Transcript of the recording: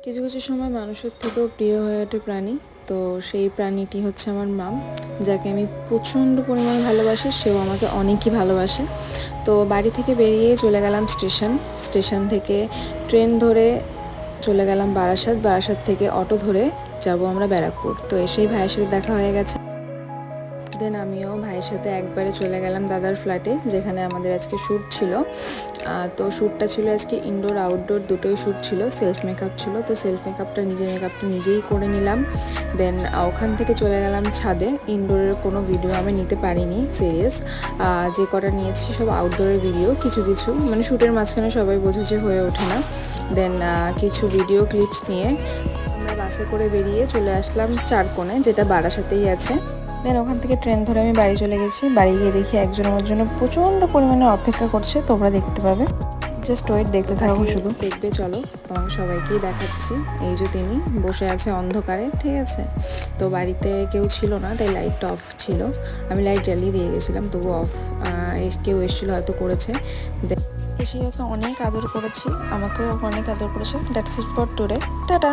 কিছু কিছু সময় মানুষের থেকেও প্রিয় হয়ে ওঠে প্রাণী। তো সেই প্রাণীটি হচ্ছে আমার মাম, যাকে আমি প্রচণ্ড পরিমাণে ভালোবাসি, সেও আমাকে অনেকই ভালোবাসে। তো বাড়ি থেকে বেরিয়ে চলে গেলাম স্টেশন থেকে ট্রেন ধরে চলে গেলাম বারাসাত থেকে অটো ধরে যাব আমরা ব্যারাকপুর। তো এসেই ভাইয়ের সাথে দেখা হয়ে গেছে। দেন আমিও ভাইয়ের সাথে একবারে চলে গেলাম দাদার ফ্ল্যাটে, যেখানে আমাদের আজকে শ্যুট ছিল। তো শ্যুটটা ছিল আজকে ইনডোর আউটডোর দুটোই শ্যুট ছিল, সেলফ মেকআপ ছিল। তো সেলফ মেকআপটা নিজেই করে নিলাম। দেন ওখান থেকে চলে গেলাম ছাদে। ইনডোরের কোনো ভিডিও আমি নিতে পারিনি সিরিয়াস, যে কটা নিয়েছি সব আউটডোরের ভিডিও। কিছু মানে শ্যুটের মাঝখানে সবাই বোঝে হয়ে ওঠে না। দেন কিছু ভিডিও ক্লিপস নিয়ে আমরা বাসে করে বেরিয়ে চলে আসলাম চারকোণে, যেটা বারাসাতেই আছে। দেন ওখান থেকে ট্রেন ধরে আমি বাড়ি চলে গেছি। বাড়ি গিয়ে দেখি একজন আমার জন্য প্রচণ্ড পরিমাণে অপেক্ষা করছে, তোমরা দেখতে পাবে। জাস্ট ওয়েট, দেখতে থাকো, শুধু দেখবে। চলো তোমাকে সবাইকেই দেখাচ্ছি। এই যে তিনি বসে আছে অন্ধকারে, ঠিক আছে। তো বাড়িতে কেউ ছিল না, তাই লাইটটা অফ ছিল। আমি লাইট জ্বালিয়ে দিয়ে গেছিলাম, তবু অফ। কেউ এসেছিলো, হয়তো করেছে। এসে ওকে অনেক আদর করেছি, আমাকেও অনেক আদর করেছে। That's it for today, tata.